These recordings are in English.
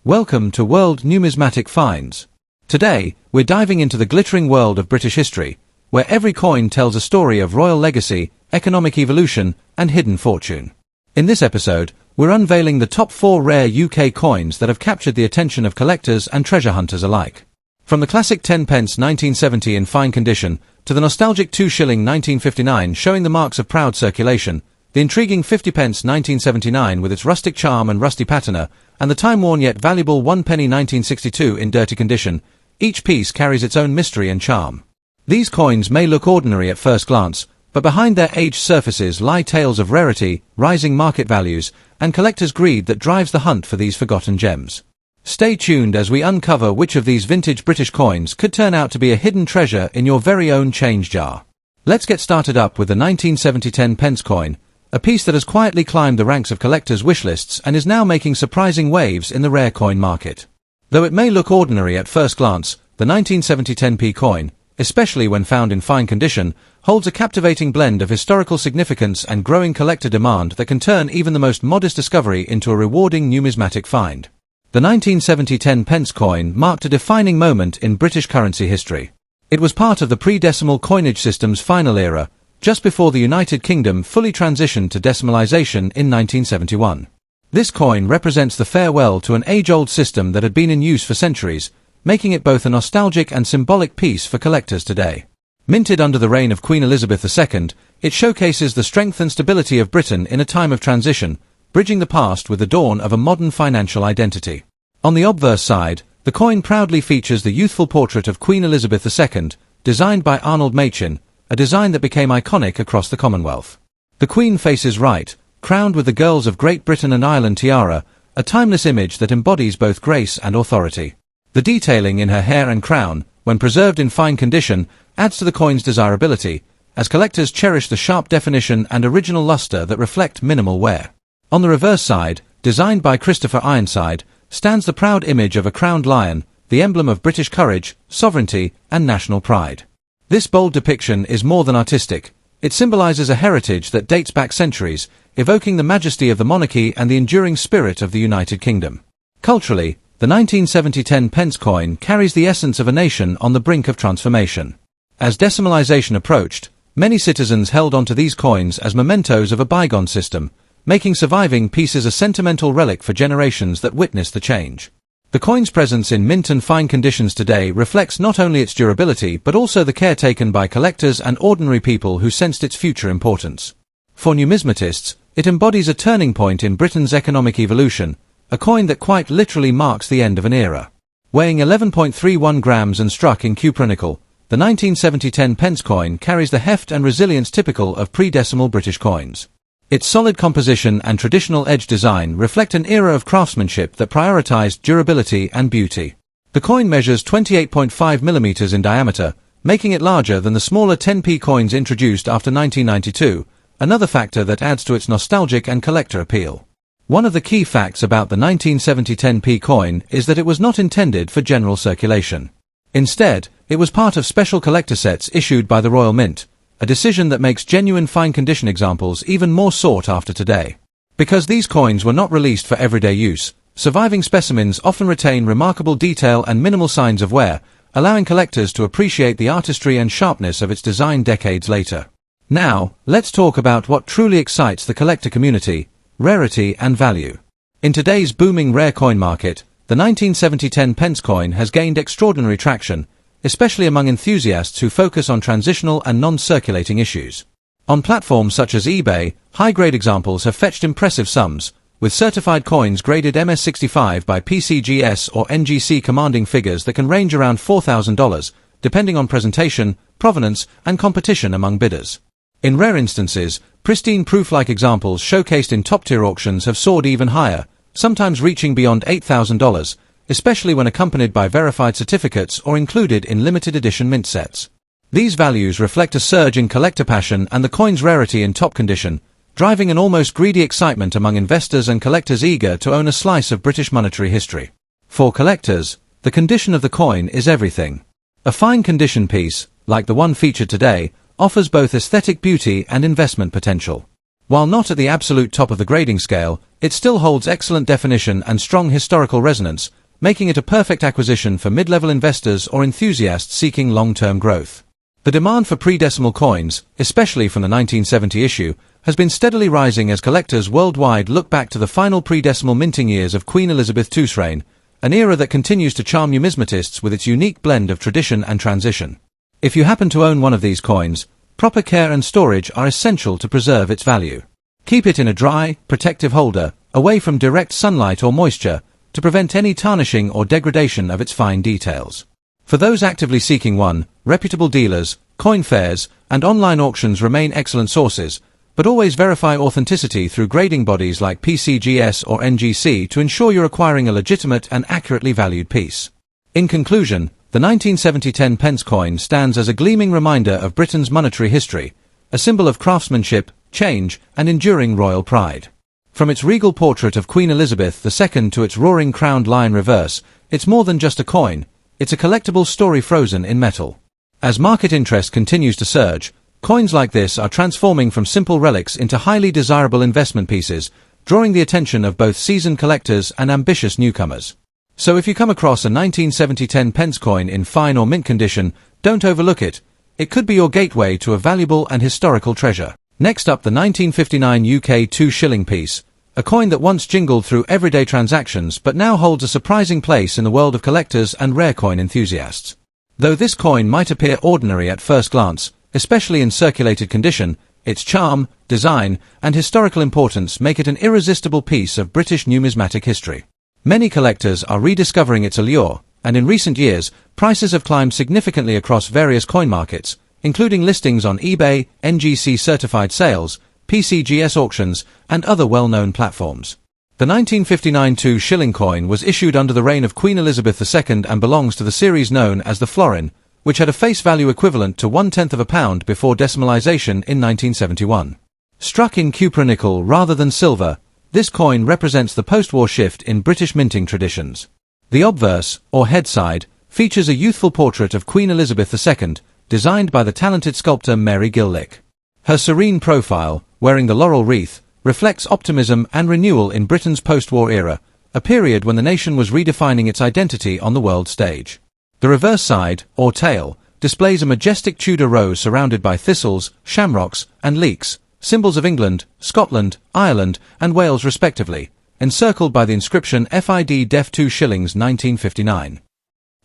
Welcome to World Numismatic Finds. Today, we're diving into the glittering world of British history, where every coin tells a story of royal legacy, economic evolution, and hidden fortune. In this episode, we're unveiling the top 4 rare UK coins that have captured the attention of collectors and treasure hunters alike. From the classic 10 pence 1970 in fine condition, to the nostalgic 2 shilling 1959 showing the marks of proud circulation, the intriguing 50 pence 1979 with its rustic charm and rusty patina, and the time-worn yet valuable 1 penny 1962 in dirty condition, each piece carries its own mystery and charm. These coins may look ordinary at first glance, but behind their aged surfaces lie tales of rarity, rising market values, and collectors' greed that drives the hunt for these forgotten gems. Stay tuned as we uncover which of these vintage British coins could turn out to be a hidden treasure in your very own change jar. Let's get started up with the 1970 10 pence coin, a piece that has quietly climbed the ranks of collectors' wish lists and is now making surprising waves in the rare coin market. Though it may look ordinary at first glance, the 1970 10p coin, especially when found in fine condition, holds a captivating blend of historical significance and growing collector demand that can turn even the most modest discovery into a rewarding numismatic find. The 1970 10 pence coin marked a defining moment in British currency history. It was part of the pre-decimal coinage system's final era, just before the United Kingdom fully transitioned to decimalisation in 1971. This coin represents the farewell to an age-old system that had been in use for centuries, making it both a nostalgic and symbolic piece for collectors today. Minted under the reign of Queen Elizabeth II, it showcases the strength and stability of Britain in a time of transition, bridging the past with the dawn of a modern financial identity. On the obverse side, the coin proudly features the youthful portrait of Queen Elizabeth II, designed by Arnold Machin, a design that became iconic across the Commonwealth. The Queen faces right, crowned with the Girls of Great Britain and Ireland tiara, a timeless image that embodies both grace and authority. The detailing in her hair and crown, when preserved in fine condition, adds to the coin's desirability, as collectors cherish the sharp definition and original luster that reflect minimal wear. On the reverse side, designed by Christopher Ironside, stands the proud image of a crowned lion, the emblem of British courage, sovereignty, and national pride. This bold depiction is more than artistic. It symbolizes a heritage that dates back centuries, evoking the majesty of the monarchy and the enduring spirit of the United Kingdom. Culturally, the 1970 10 pence coin carries the essence of a nation on the brink of transformation. As decimalisation approached, many citizens held onto these coins as mementos of a bygone system, making surviving pieces a sentimental relic for generations that witnessed the change. The coin's presence in mint and fine conditions today reflects not only its durability but also the care taken by collectors and ordinary people who sensed its future importance. For numismatists, it embodies a turning point in Britain's economic evolution, a coin that quite literally marks the end of an era. Weighing 11.31 grams and struck in cupronickel, the 1970 10 pence coin carries the heft and resilience typical of pre-decimal British coins. Its solid composition and traditional edge design reflect an era of craftsmanship that prioritized durability and beauty. The coin measures 28.5 mm in diameter, making it larger than the smaller 10p coins introduced after 1992, another factor that adds to its nostalgic and collector appeal. One of the key facts about the 1970 10p coin is that it was not intended for general circulation. Instead, it was part of special collector sets issued by the Royal Mint, a decision that makes genuine fine condition examples even more sought after today. Because these coins were not released for everyday use, surviving specimens often retain remarkable detail and minimal signs of wear, allowing collectors to appreciate the artistry and sharpness of its design decades later. Now, let's talk about what truly excites the collector community: rarity and value. In today's booming rare coin market, the 1970 10 pence coin has gained extraordinary traction, especially among enthusiasts who focus on transitional and non-circulating issues. On platforms such as eBay, high-grade examples have fetched impressive sums, with certified coins graded MS65 by PCGS or NGC commanding figures that can range around $4,000, depending on presentation, provenance, and competition among bidders. In rare instances, pristine proof-like examples showcased in top-tier auctions have soared even higher, sometimes reaching beyond $8,000, especially when accompanied by verified certificates or included in limited edition mint sets. These values reflect a surge in collector passion and the coin's rarity in top condition, driving an almost greedy excitement among investors and collectors eager to own a slice of British monetary history. For collectors, the condition of the coin is everything. A fine condition piece, like the one featured today, offers both aesthetic beauty and investment potential. While not at the absolute top of the grading scale, it still holds excellent definition and strong historical resonance, making it a perfect acquisition for mid-level investors or enthusiasts seeking long-term growth. The demand for pre-decimal coins, especially from the 1970 issue, has been steadily rising as collectors worldwide look back to the final pre-decimal minting years of Queen Elizabeth II's reign, an era that continues to charm numismatists with its unique blend of tradition and transition. If you happen to own one of these coins, proper care and storage are essential to preserve its value. Keep it in a dry, protective holder, away from direct sunlight or moisture, to prevent any tarnishing or degradation of its fine details. For those actively seeking one, reputable dealers, coin fairs, and online auctions remain excellent sources, but always verify authenticity through grading bodies like PCGS or NGC to ensure you're acquiring a legitimate and accurately valued piece. In conclusion, the 1970 10-pence coin stands as a gleaming reminder of Britain's monetary history, a symbol of craftsmanship, change, and enduring royal pride. From its regal portrait of Queen Elizabeth II to its roaring crowned lion reverse, it's more than just a coin, it's a collectible story frozen in metal. As market interest continues to surge, coins like this are transforming from simple relics into highly desirable investment pieces, drawing the attention of both seasoned collectors and ambitious newcomers. So if you come across a 1970 10-pence coin in fine or mint condition, don't overlook it. It could be your gateway to a valuable and historical treasure. Next up, the 1959 UK 2-shilling piece, a coin that once jingled through everyday transactions but now holds a surprising place in the world of collectors and rare coin enthusiasts. Though this coin might appear ordinary at first glance, especially in circulated condition, its charm, design, and historical importance make it an irresistible piece of British numismatic history. Many collectors are rediscovering its allure, and in recent years, prices have climbed significantly across various coin markets, including listings on eBay, NGC certified sales, PCGS auctions, and other well-known platforms. The 1959 2-shilling coin was issued under the reign of Queen Elizabeth II and belongs to the series known as the florin, which had a face value equivalent to 1/10 of a pound before decimalisation in 1971. Struck in cupronickel rather than silver, this coin represents the post-war shift in British minting traditions. The obverse, or head side, features a youthful portrait of Queen Elizabeth II, designed by the talented sculptor Mary Gillick. Her serene profile, wearing the laurel wreath, reflects optimism and renewal in Britain's post-war era, a period when the nation was redefining its identity on the world stage. The reverse side, or tail, displays a majestic Tudor rose surrounded by thistles, shamrocks, and leeks, symbols of England, Scotland, Ireland, and Wales respectively, encircled by the inscription FID Def 2 Shillings 1959.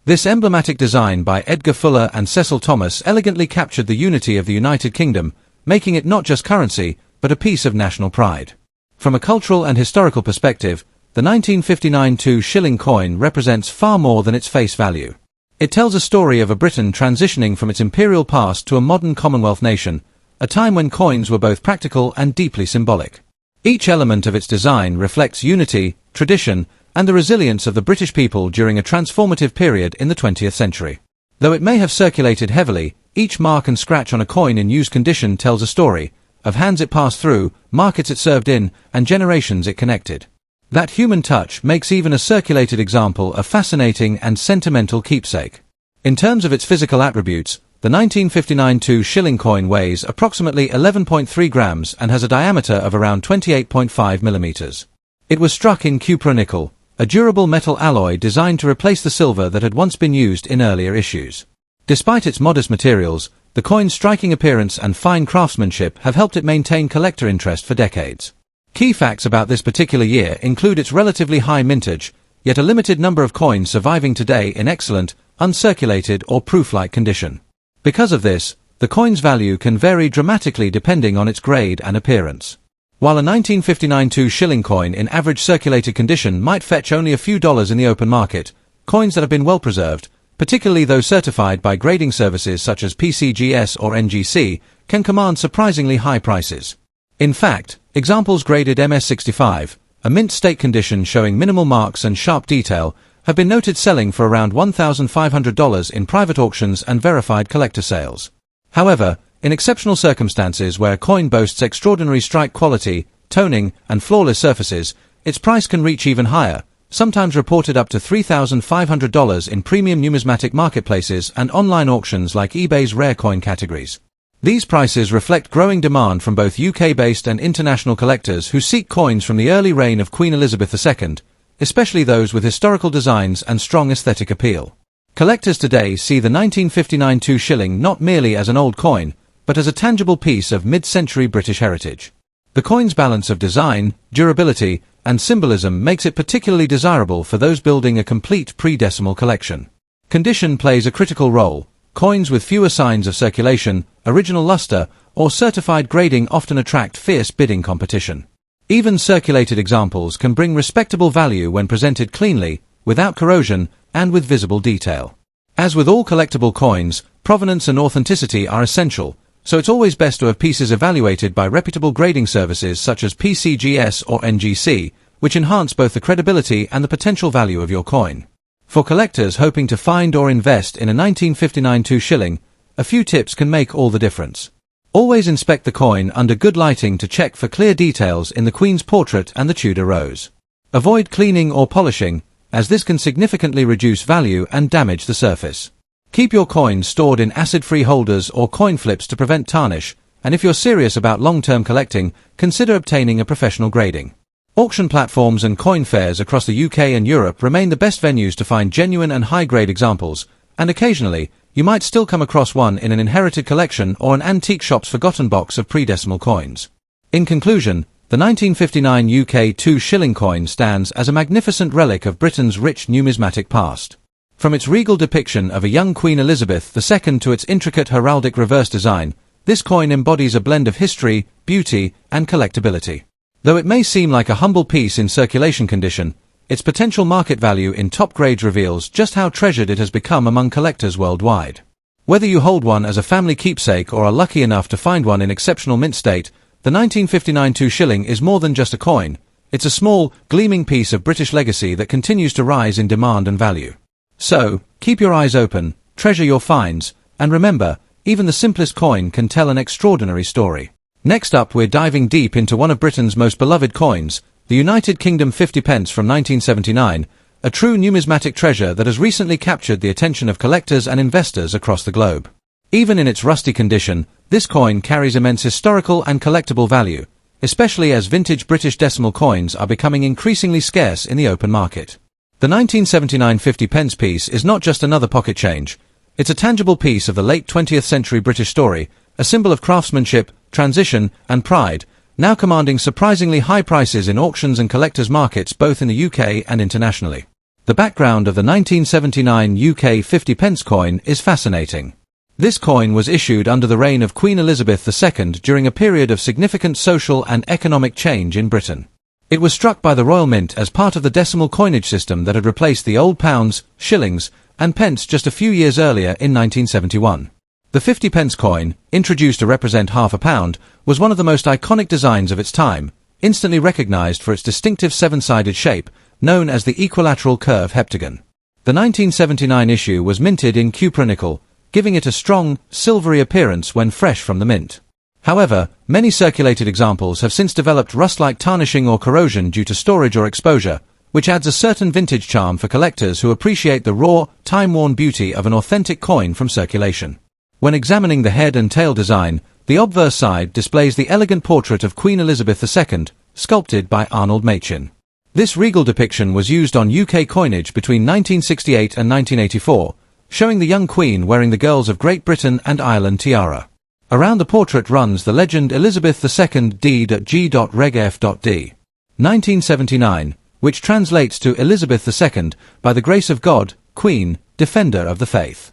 This emblematic design by Edgar Fuller and Cecil Thomas elegantly captured the unity of the United Kingdom, making it not just currency, but a piece of national pride. From a cultural and historical perspective, the 1959 2-shilling coin represents far more than its face value. It tells a story of a Britain transitioning from its imperial past to a modern Commonwealth nation, a time when coins were both practical and deeply symbolic. Each element of its design reflects unity, tradition, and the resilience of the British people during a transformative period in the 20th century. Though it may have circulated heavily, each mark and scratch on a coin in used condition tells a story, of hands it passed through, markets it served in, and generations it connected. That human touch makes even a circulated example a fascinating and sentimental keepsake. In terms of its physical attributes, the 1959 2-shilling coin weighs approximately 11.3 grams and has a diameter of around 28.5 millimeters. It was struck in cupronickel, a durable metal alloy designed to replace the silver that had once been used in earlier issues. Despite its modest materials, the coin's striking appearance and fine craftsmanship have helped it maintain collector interest for decades. Key facts about this particular year include its relatively high mintage, yet a limited number of coins surviving today in excellent, uncirculated or proof-like condition. Because of this, the coin's value can vary dramatically depending on its grade and appearance. While a 1959 2-shilling coin in average circulated condition might fetch only a few dollars in the open market, coins that have been well preserved, particularly those certified by grading services such as PCGS or NGC, can command surprisingly high prices. In fact, examples graded MS65, a mint state condition showing minimal marks and sharp detail, have been noted selling for around $1,500 in private auctions and verified collector sales. However, in exceptional circumstances where a coin boasts extraordinary strike quality, toning, and flawless surfaces, its price can reach even higher, sometimes reported up to $3,500 in premium numismatic marketplaces and online auctions like eBay's rare coin categories. These prices reflect growing demand from both UK-based and international collectors who seek coins from the early reign of Queen Elizabeth II, especially those with historical designs and strong aesthetic appeal. Collectors today see the 1959 2 shilling not merely as an old coin, but as a tangible piece of mid-century British heritage. The coin's balance of design, durability, and symbolism makes it particularly desirable for those building a complete pre-decimal collection. Condition plays a critical role. Coins with fewer signs of circulation, original luster, or certified grading often attract fierce bidding competition. Even circulated examples can bring respectable value when presented cleanly, without corrosion, and with visible detail. As with all collectible coins, provenance and authenticity are essential, so it's always best to have pieces evaluated by reputable grading services such as PCGS or NGC, which enhance both the credibility and the potential value of your coin. For collectors hoping to find or invest in a 1959 2 shilling, a few tips can make all the difference. Always inspect the coin under good lighting to check for clear details in the Queen's portrait and the Tudor rose. Avoid cleaning or polishing, as this can significantly reduce value and damage the surface. Keep your coins stored in acid-free holders or coin flips to prevent tarnish, and if you're serious about long-term collecting, consider obtaining a professional grading. Auction platforms and coin fairs across the UK and Europe remain the best venues to find genuine and high-grade examples, and occasionally, you might still come across one in an inherited collection or an antique shop's forgotten box of pre-decimal coins. In conclusion, the 1959 UK 2 shilling coin stands as a magnificent relic of Britain's rich numismatic past. From its regal depiction of a young Queen Elizabeth II to its intricate heraldic reverse design, this coin embodies a blend of history, beauty, and collectability. Though it may seem like a humble piece in circulation condition, its potential market value in top grades reveals just how treasured it has become among collectors worldwide. Whether you hold one as a family keepsake or are lucky enough to find one in exceptional mint state, the 1959 2 shilling is more than just a coin. It's a small, gleaming piece of British legacy that continues to rise in demand and value. So, keep your eyes open, treasure your finds, and remember, even the simplest coin can tell an extraordinary story. Next up, we're diving deep into one of Britain's most beloved coins, the United Kingdom 50p from 1979, a true numismatic treasure that has recently captured the attention of collectors and investors across the globe. Even in its rusty condition, this coin carries immense historical and collectible value, especially as vintage British decimal coins are becoming increasingly scarce in the open market. The 1979 50p piece is not just another pocket change. It's a tangible piece of the late 20th century British story, a symbol of craftsmanship, transition, and pride, now commanding surprisingly high prices in auctions and collectors' markets both in the UK and internationally. The background of the 1979 UK 50p coin is fascinating. This coin was issued under the reign of Queen Elizabeth II during a period of significant social and economic change in Britain. It was struck by the Royal Mint as part of the decimal coinage system that had replaced the old pounds, shillings, and pence just a few years earlier in 1971. The 50p coin, introduced to represent half a pound, was one of the most iconic designs of its time, instantly recognized for its distinctive seven-sided shape, known as the equilateral curve heptagon. The 1979 issue was minted in cupronickel, giving it a strong, silvery appearance when fresh from the mint. However, many circulated examples have since developed rust-like tarnishing or corrosion due to storage or exposure, which adds a certain vintage charm for collectors who appreciate the raw, time-worn beauty of an authentic coin from circulation. When examining the head and tail design, the obverse side displays the elegant portrait of Queen Elizabeth II, sculpted by Arnold Machin. This regal depiction was used on UK coinage between 1968 and 1984, showing the young Queen wearing the Girls of Great Britain and Ireland tiara. Around the portrait runs the legend Elizabeth II D.G.Reg F.D. 1979, which translates to Elizabeth II, by the grace of God, Queen, Defender of the Faith.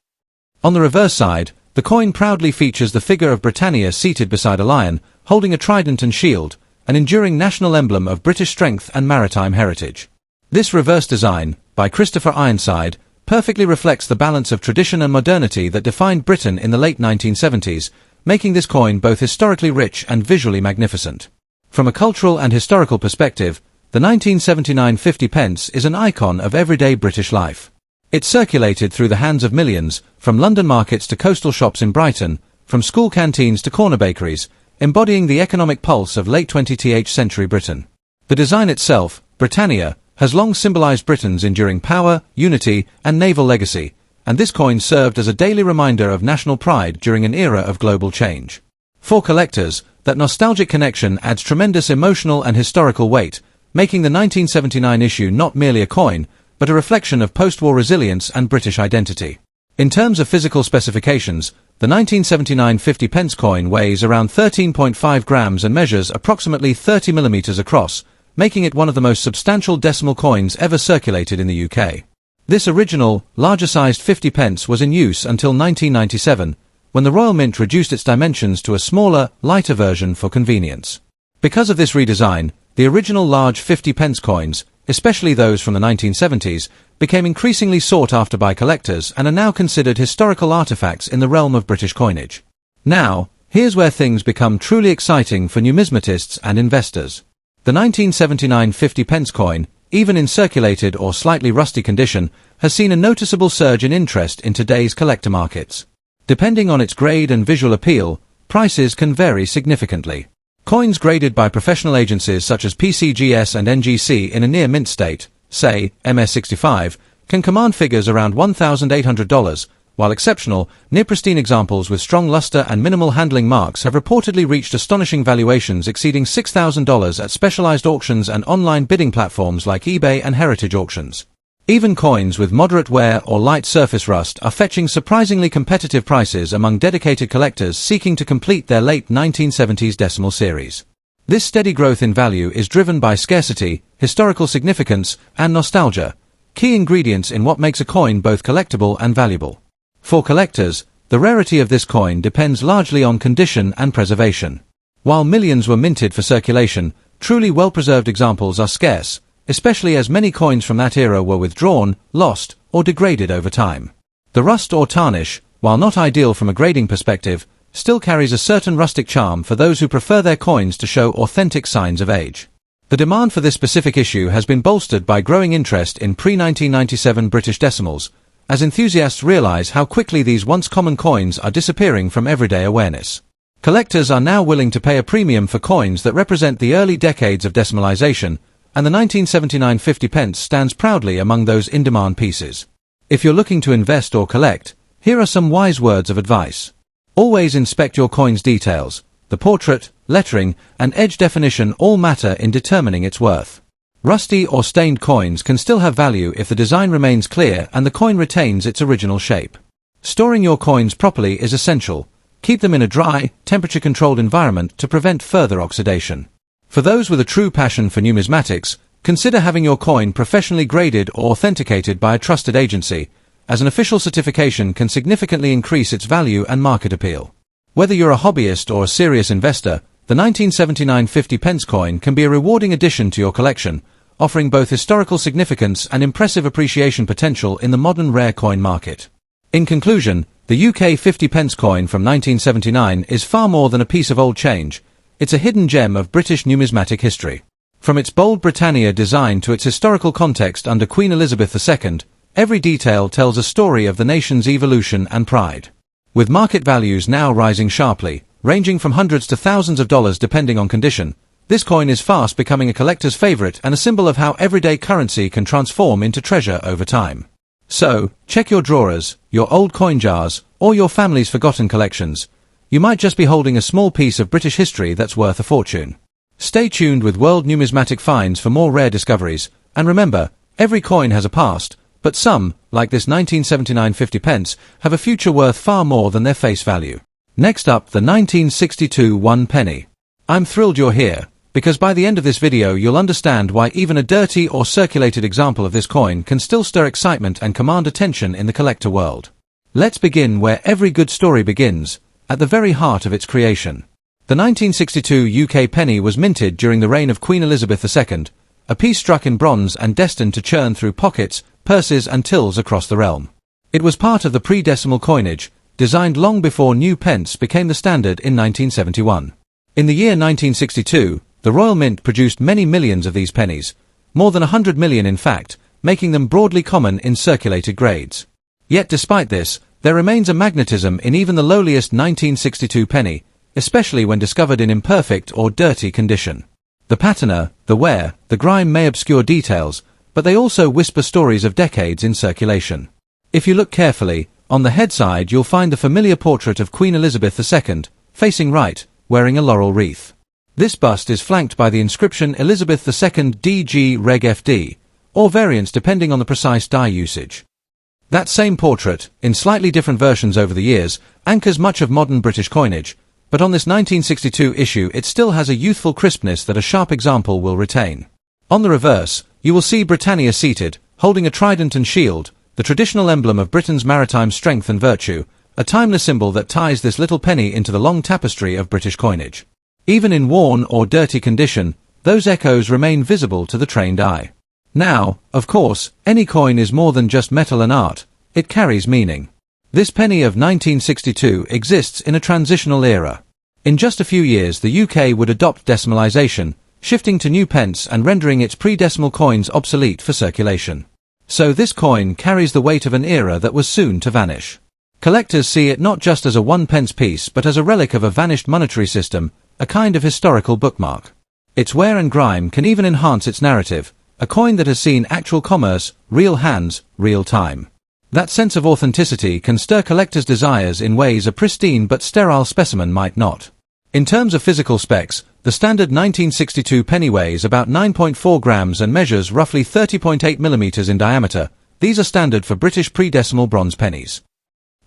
On the reverse side, the coin proudly features the figure of Britannia seated beside a lion, holding a trident and shield, an enduring national emblem of British strength and maritime heritage. This reverse design, by Christopher Ironside, perfectly reflects the balance of tradition and modernity that defined Britain in the late 1970s, making this coin both historically rich and visually magnificent. From a cultural and historical perspective, the 1979 50p is an icon of everyday British life. It circulated through the hands of millions, from London markets to coastal shops in Brighton, from school canteens to corner bakeries, embodying the economic pulse of late 20th century Britain. The design itself, Britannia, has long symbolized Britain's enduring power, unity, and naval legacy, and this coin served as a daily reminder of national pride during an era of global change. For collectors, that nostalgic connection adds tremendous emotional and historical weight, making the 1979 issue not merely a coin, but a reflection of post-war resilience and British identity. In terms of physical specifications, the 1979 50p coin weighs around 13.5 grams and measures approximately 30 millimeters across, making it one of the most substantial decimal coins ever circulated in the UK. This original, larger-sized 50p was in use until 1997, when the Royal Mint reduced its dimensions to a smaller, lighter version for convenience. Because of this redesign, the original large 50p coins, especially those from the 1970s, became increasingly sought after by collectors and are now considered historical artifacts in the realm of British coinage. Now, here's where things become truly exciting for numismatists and investors. The 1979 50p coin, even in circulated or slightly rusty condition, has seen a noticeable surge in interest in today's collector markets. Depending on its grade and visual appeal, prices can vary significantly. Coins graded by professional agencies such as PCGS and NGC in a near-mint state, say, MS65, can command figures around $1,800, while exceptional, near-pristine examples with strong luster and minimal handling marks have reportedly reached astonishing valuations exceeding $6,000 at specialized auctions and online bidding platforms like eBay and Heritage Auctions. Even coins with moderate wear or light surface rust are fetching surprisingly competitive prices among dedicated collectors seeking to complete their late 1970s decimal series. This steady growth in value is driven by scarcity, historical significance, and nostalgia, key ingredients in what makes a coin both collectible and valuable. For collectors, the rarity of this coin depends largely on condition and preservation. While millions were minted for circulation, truly well-preserved examples are scarce, especially as many coins from that era were withdrawn, lost, or degraded over time. The rust or tarnish, while not ideal from a grading perspective, still carries a certain rustic charm for those who prefer their coins to show authentic signs of age. The demand for this specific issue has been bolstered by growing interest in pre-1997 British decimals, as enthusiasts realize how quickly these once common coins are disappearing from everyday awareness. Collectors are now willing to pay a premium for coins that represent the early decades of decimalization, and the 1979 50p stands proudly among those in-demand pieces. If you're looking to invest or collect, here are some wise words of advice. Always inspect your coin's details. The portrait, lettering, and edge definition all matter in determining its worth. Rusty or stained coins can still have value if the design remains clear and the coin retains its original shape. Storing your coins properly is essential. Keep them in a dry, temperature-controlled environment to prevent further oxidation. For those with a true passion for numismatics, consider having your coin professionally graded or authenticated by a trusted agency, as an official certification can significantly increase its value and market appeal. Whether you're a hobbyist or a serious investor, the 1979 50p coin can be a rewarding addition to your collection, offering both historical significance and impressive appreciation potential in the modern rare coin market. In conclusion, the UK 50p coin from 1979 is far more than a piece of old change. It's a hidden gem of British numismatic history. From its bold Britannia design to its historical context under Queen Elizabeth II, every detail tells a story of the nation's evolution and pride. With market values now rising sharply, ranging from hundreds to thousands of dollars depending on condition, this coin is fast becoming a collector's favorite and a symbol of how everyday currency can transform into treasure over time. So, check your drawers, your old coin jars, or your family's forgotten collections. You might just be holding a small piece of British history that's worth a fortune. Stay tuned with World Numismatic Finds for more rare discoveries, and remember, every coin has a past, but some, like this 1979 50p, have a future worth far more than their face value. Next up, the 1962 1 penny. I'm thrilled you're here, because by the end of this video you'll understand why even a dirty or circulated example of this coin can still stir excitement and command attention in the collector world. Let's begin where every good story begins, at the very heart of its creation. The 1962 UK penny was minted during the reign of Queen Elizabeth II, a piece struck in bronze and destined to churn through pockets, purses and tills across the realm. It was part of the pre-decimal coinage, designed long before new pence became the standard in 1971. In the year 1962, the Royal Mint produced many millions of these pennies, more than 100 million in fact, making them broadly common in circulated grades. Yet despite this, there remains a magnetism in even the lowliest 1962 penny, especially when discovered in imperfect or dirty condition. The patina, the wear, the grime may obscure details, but they also whisper stories of decades in circulation. If you look carefully, on the head side you'll find the familiar portrait of Queen Elizabeth II, facing right, wearing a laurel wreath. This bust is flanked by the inscription Elizabeth II DG Reg FD, or variants depending on the precise die usage. That same portrait, in slightly different versions over the years, anchors much of modern British coinage, but on this 1962 issue it still has a youthful crispness that a sharp example will retain. On the reverse, you will see Britannia seated, holding a trident and shield, the traditional emblem of Britain's maritime strength and virtue, a timeless symbol that ties this little penny into the long tapestry of British coinage. Even in worn or dirty condition, those echoes remain visible to the trained eye. Now, of course, any coin is more than just metal and art, it carries meaning. This penny of 1962 exists in a transitional era. In just a few years the UK would adopt decimalisation, shifting to new pence and rendering its pre-decimal coins obsolete for circulation. So this coin carries the weight of an era that was soon to vanish. Collectors see it not just as a 1-pence piece but as a relic of a vanished monetary system, a kind of historical bookmark. Its wear and grime can even enhance its narrative, a coin that has seen actual commerce, real hands, real time. That sense of authenticity can stir collectors' desires in ways a pristine but sterile specimen might not. In terms of physical specs, the standard 1962 penny weighs about 9.4 grams and measures roughly 30.8 millimeters in diameter. These are standard for British pre-decimal bronze pennies.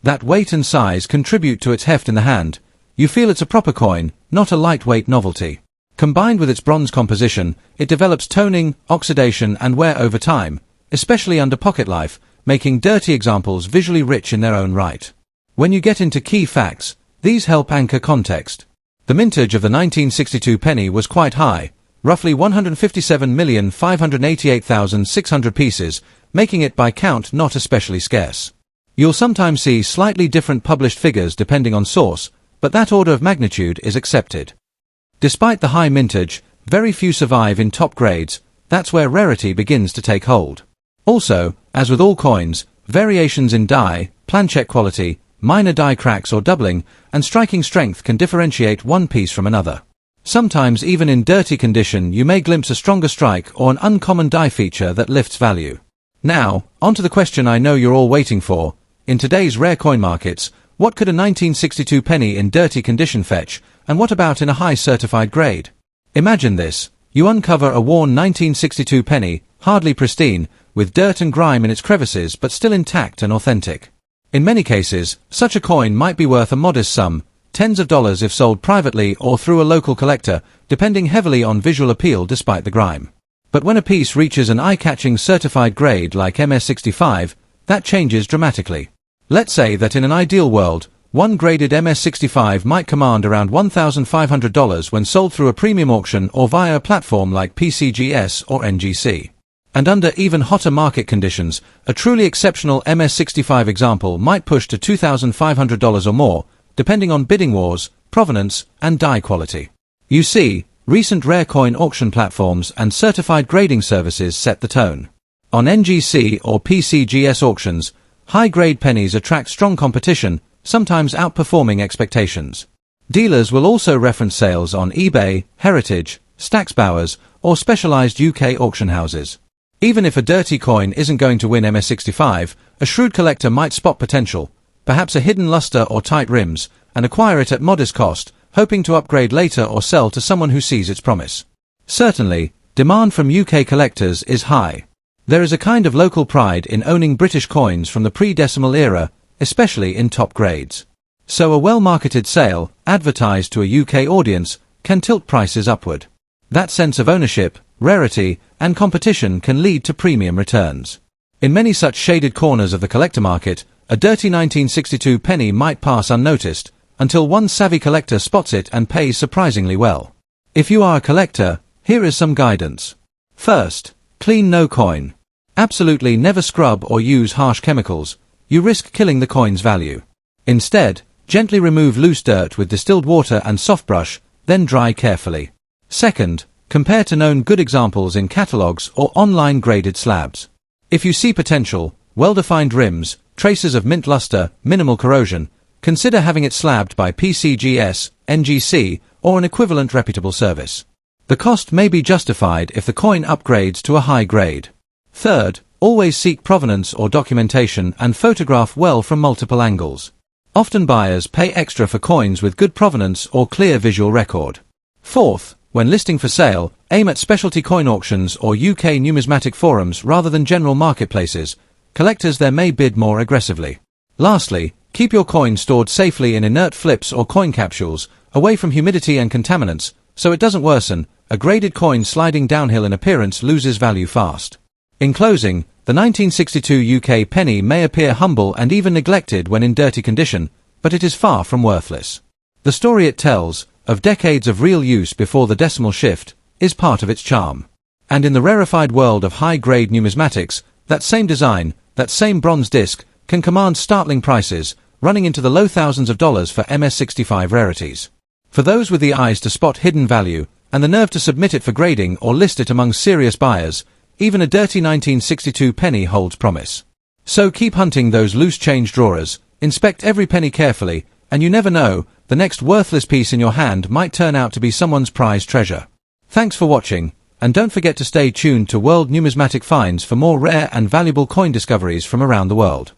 That weight and size contribute to its heft in the hand. You feel it's a proper coin, not a lightweight novelty. Combined with its bronze composition, it develops toning, oxidation and wear over time, especially under pocket life, making dirty examples visually rich in their own right. When you get into key facts, these help anchor context. The mintage of the 1962 penny was quite high, roughly 157,588,600 pieces, making it by count not especially scarce. You'll sometimes see slightly different published figures depending on source, but that order of magnitude is accepted. Despite the high mintage, very few survive in top grades. That's where rarity begins to take hold. Also, as with all coins, variations in die, planchette quality, minor die cracks or doubling, and striking strength can differentiate one piece from another. Sometimes even in dirty condition you may glimpse a stronger strike or an uncommon die feature that lifts value. Now, onto the question I know you're all waiting for. In today's rare coin markets, what could a 1962 penny in dirty condition fetch, and what about in a high certified grade? Imagine this. You uncover a worn 1962 penny, hardly pristine, with dirt and grime in its crevices but still intact and authentic. In many cases, such a coin might be worth a modest sum, tens of dollars if sold privately or through a local collector, depending heavily on visual appeal despite the grime. But when a piece reaches an eye-catching certified grade like MS65, that changes dramatically. Let's say that in an ideal world, one graded MS65 might command around $1,500 when sold through a premium auction or via a platform like PCGS or NGC. And under even hotter market conditions, a truly exceptional MS65 example might push to $2,500 or more, depending on bidding wars, provenance, and die quality. You see, recent rare coin auction platforms and certified grading services set the tone. On NGC or PCGS auctions, high-grade pennies attract strong competition, sometimes outperforming expectations. Dealers will also reference sales on eBay, Heritage, Stacksbowers, or specialized UK auction houses. Even if a dirty coin isn't going to win MS65, a shrewd collector might spot potential, perhaps a hidden luster or tight rims, and acquire it at modest cost, hoping to upgrade later or sell to someone who sees its promise. Certainly, demand from UK collectors is high. There is a kind of local pride in owning British coins from the pre-decimal era, especially in top grades. So a well-marketed sale, advertised to a UK audience, can tilt prices upward. That sense of ownership, rarity, and competition can lead to premium returns. In many such shaded corners of the collector market, a dirty 1962 penny might pass unnoticed, until one savvy collector spots it and pays surprisingly well. If you are a collector, here is some guidance. First, clean no coin. Absolutely never scrub or use harsh chemicals. You risk killing the coin's value. Instead, gently remove loose dirt with distilled water and soft brush, then dry carefully. Second, compare to known good examples in catalogs or online graded slabs. If you see potential, well-defined rims, traces of mint luster, minimal corrosion, consider having it slabbed by PCGS, NGC, or an equivalent reputable service. The cost may be justified if the coin upgrades to a high grade. Third, Always seek provenance or documentation and photograph well from multiple angles. Often buyers pay extra for coins with good provenance or clear visual record. Fourth, when listing for sale, aim at specialty coin auctions or UK numismatic forums rather than general marketplaces. Collectors there may bid more aggressively. Lastly, keep your coin stored safely in inert flips or coin capsules, away from humidity and contaminants, so it doesn't worsen. A graded coin sliding downhill in appearance loses value fast. In closing, the 1962 UK penny may appear humble and even neglected when in dirty condition, but it is far from worthless. The story it tells, of decades of real use before the decimal shift, is part of its charm. And in the rarefied world of high-grade numismatics, that same design, that same bronze disc, can command startling prices, running into the low thousands of dollars for MS-65 rarities. For those with the eyes to spot hidden value, and the nerve to submit it for grading or list it among serious buyers, even a dirty 1962 penny holds promise. So keep hunting those loose change drawers, inspect every penny carefully, and you never know, the next worthless piece in your hand might turn out to be someone's prized treasure. Thanks for watching, and don't forget to stay tuned to World Numismatic Finds for more rare and valuable coin discoveries from around the world.